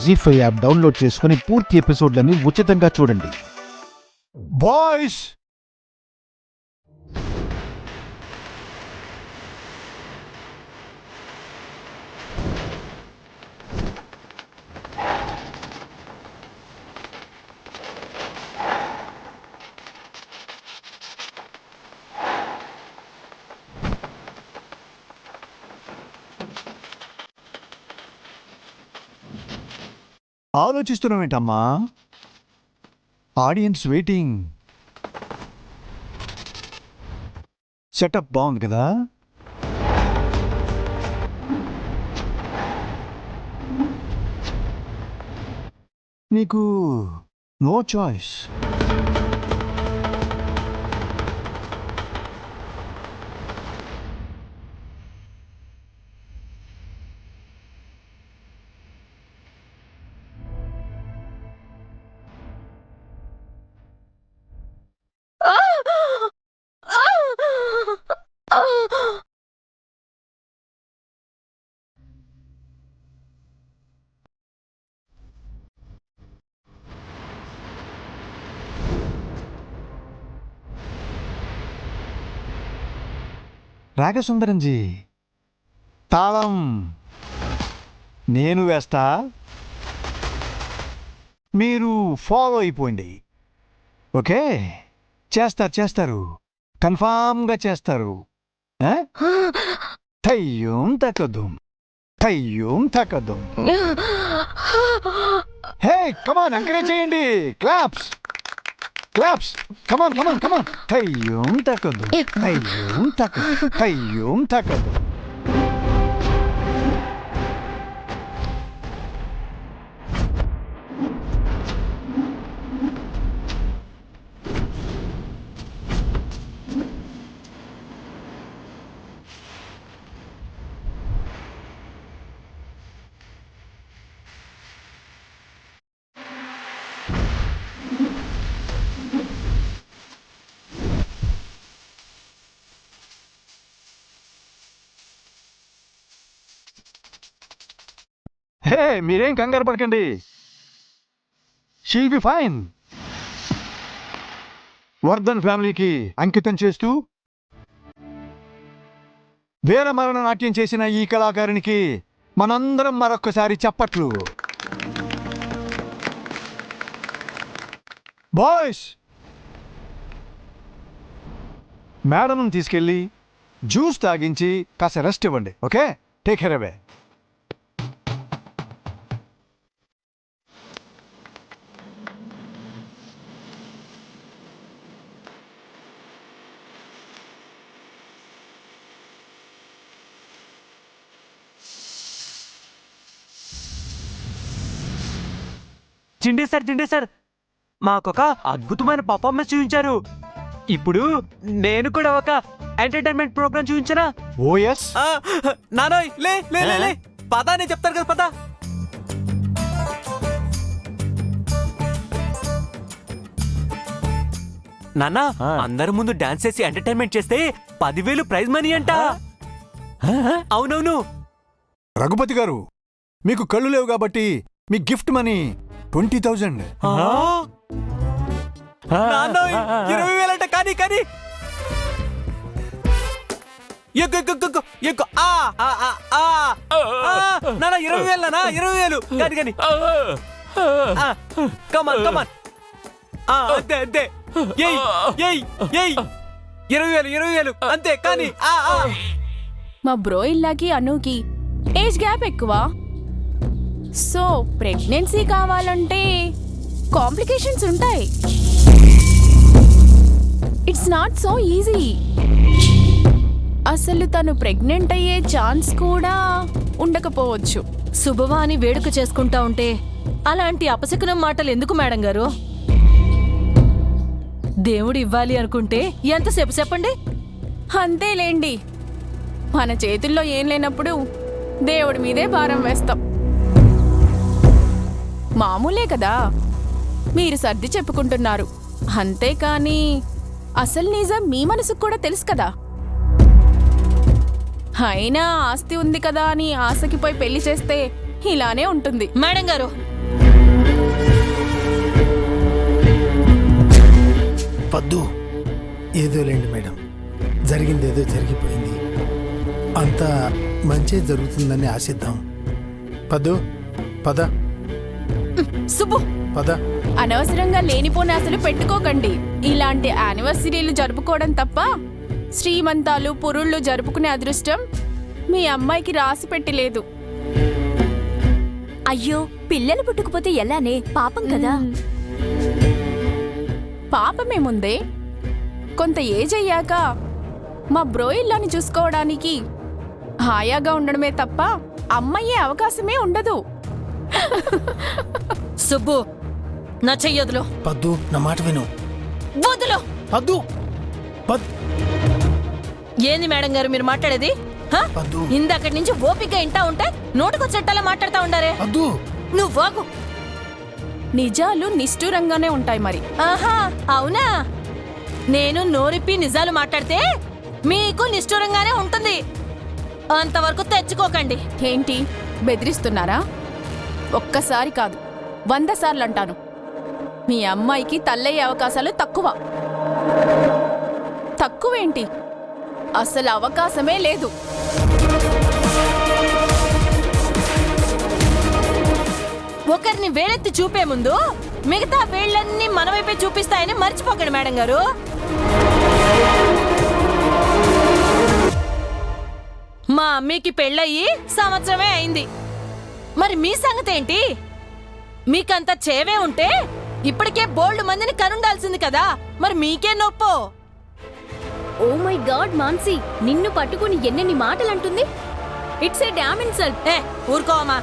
జీ5 app download చేసుకుని పూర్తి ఎపిసోడ్లని ఉచితంగా చూడండి. బాయ్స్, ఆలోచిస్తున్నామేంటమ్మా? Audience waiting. సెటప్ బాగుంది కదా? నీకు నో చాయిస్. రాగసుందరంజీ, తాళం నేను వేస్తా, మీరు ఫాలో అయిపోండి. ఓకే? చేస్తారు, కన్ఫామ్గా చేస్తారు. తయ్యం తగ్గదు. హే, కమాన్, ఎంకరేజ్ చేయండి. క్లాప్స్. కమాన్. తయ్యం తగ్గదు. హే, మీరేం కంగారు పడకండి. She'll be fine. వర్ధన్ ఫ్యామిలీకి అంకితం చేస్తూ వీరమరణ నాట్యం చేసిన ఈ కళాకారునికి మనందరం మరొక్కసారి చప్పట్లు. బాయ్స్, మేడంను తీసుకెళ్ళి జ్యూస్ తాగించి కాస్త రెస్ట్ ఇవ్వండి. ఓకే? టేక్ కేర్ అవే. చిండే సార్ మాకొక అద్భుతమైన పర్ఫార్మెన్స్ చూపించారు. ఇప్పుడు నేను కూడా ఒక ఎంటర్టైన్మెంట్ ప్రోగ్రామ్ చూపించనా? ఓఎస్ నానోయ్, లే లే లే లే పదా, నేను చెప్తాను కదా, పదా. నాన్న, అందరి ముందు డాన్స్ చేసి ఎంటర్టైన్మెంట్ చేస్తే 10,000 ప్రైజ్ మనీ అంట. అవునవును. రఘుపతి గారు, మీకు కళ్ళు లేవు కాబట్టి మీ గిఫ్ట్ మనీ 20,000. నాన్నోయ్, 20,000 అంట. కానీ ఎక్కు. నాన్న, 20,000 నాన్న, 20,000. కానీ కమాన్. అంతే. ఏయ్ 20,000 అంతే. కానీ మా బ్రో ఇల్లాకి అనుకి ఏజ్ గ్యాప్ ఎక్కువ. సో ప్రెగ్నెన్సీ కావాలంటే కాంప్లికేషన్స్ ఉంటాయి. It's not so easy. అసలు తను ప్రెగ్నెంట్ అయ్యే ఛాన్స్ కూడా ఉండకపోవచ్చు. శుభవాని వేడుక చేసుకుంటా ఉంటే అలాంటి అపశకునం మాటలు ఎందుకు మేడం గారు? దేవుడు ఇవ్వాలి అనుకుంటే ఎంతసేపు చెప్పండి. అంతేలేండి, మన చేతుల్లో ఏం లేనప్పుడు దేవుడి మీదే భారం వేస్తాం. మామూలే కదా, మీరు సర్ది చెప్పుకుంటున్నారు అంతేకాని అసలు నిజం మీ మనసుకు కూడా తెలుసు కదా. అయినా ఆస్తి ఉంది కదా అని ఆశకి పోయి పెళ్లి చేస్తే ఇలానే ఉంటుంది. మేడం గారు, పద్దు, ఏదోలేండి మేడం, జరిగిందేదో జరిగిపోయింది. అంతా మంచి జరుగుతుందని ఆశిద్దాం. పద్దు, పద సుబ్బు, పద. అనవసరంగా లేనిపోని ఆశలు పెట్టుకోకండి. ఇలాంటి యానివర్సరీలు జరుపుకోవడం తప్ప శ్రీమంతాలు పురుళ్ళు జరుపుకునే అదృష్టం మీ అమ్మాయికి రాసి పెట్టలేదు. అయ్యో, పిల్లలు పుట్టుకుపోతే ఎలానే, పాపం కదా. పాపమేముందే, కొంత ఏజ్ అయ్యాక మా బ్రోయిల్లాని చూసుకోవడానికి హాయాగా ఉండడమే తప్ప అమ్మయ్యే అవకాశమే ఉండదు. సుబ్బు, నా చెయ్యొదులు. పద్దు, నా మాట విను. వదులు. పద్దు, ఏంది మేడం గారు మీరు మాట్లాడేది? హ? పద్దు. ఇందాకటి నుంచి ఓపిక ఇంటా ఉంటే నోటుకొచ్చేట్టలా మాట్లాడుతా ఉండారే. పద్దు, నువ్వు వాగు. నిజాలు నిష్ఠూరంగానే ఉంటాయి మరి. ఆహా, అవునా? నేను నోరిప్పి నిజాలు మాట్లాడితే మీకు నిష్ఠూరంగానే ఉంటుంది. అంతవరకు తెచ్చుకోకండి. ఏంటి బెదిరిస్తున్నారా? ఒక్కసారి కాదు 100 సార్లు అంటాను, మీ అమ్మాయికి తల్లయ్యే అవకాశాలు తక్కువేంటి, అసలు అవకాశమే లేదు. ఒకరిని వేలెత్తి చూపే ముందు మిగతా వేళ్ళన్నీ మన వైపే చూపిస్తాయని మర్చిపోకండి మేడం గారు. మా అమ్మకి పెళ్ళయి సంవత్సరమే అయింది. మరి మీ సంగతి ఏంటి? మీకంత చేవే ఉంటే ఇప్పటికే బోల్డ్ మందిని కనుండాల్సింది కదా. మరి మీకే నొప్పో? ఓ మై గాడ్ మాన్సీ, నిన్ను పట్టుకుని ఎన్నెన్ని మాటలు అంటుంది. It's a damn insult. ఏ ఊరుకోమా.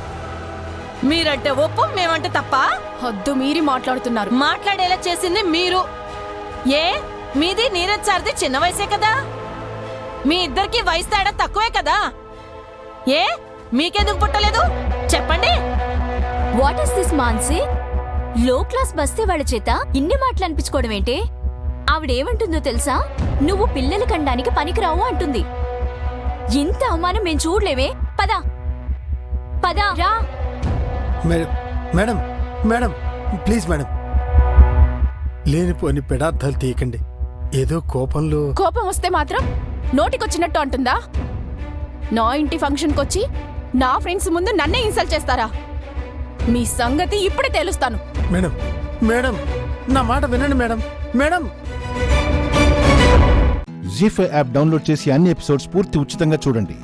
మీరంటే ఒప్పు, మేమంటే తప్ప. హద్దు మీరి మాట్లాడుతున్నారు. మాట్లాడేలా చేసింది మీరు. ఏ మీది నీరజ్ సార్ది చిన్న వయసే కదా. మీ ఇద్దరికి వయసు తేడా తక్కువే కదా. ఏ మీకెందుకు పుట్టలేదు చెప్పండి. What is this Mansi? లో క్లాస్ బస్తే వాళ్ళ చేత ఇన్ని మాటలు అనిపించుకోవడం ఏంటి? ఆవిడేమంటుందో తెలుసా? నువ్వు పిల్లలు కనడానికి పనికిరావు అంటుంది. ఇంత అవమానం మేము చూడలేవే. పదా పదా రా. Madam, madam, madam, please madam, లేనిపోని పెడార్థాలు తీయకండి. ఏదో కోపంలో. కోపం వస్తే మాత్రం నోటికొచ్చినట్టు అంటుందా? నా ఇంటి ఫంక్షన్కొచ్చి నా ఫ్రెండ్స్ ముందు నన్నే ఇన్సల్ట్ చేస్తారా? మీ సంగతి ఇప్పుడే తేలుస్తాను. మేడం, మేడం, నా మాట వినండి మేడం. మేడం, జీ5 యాప్ డౌన్లోడ్ చేసి అన్ని ఎపిసోడ్స్ పూర్తి ఉచితంగా చూడండి.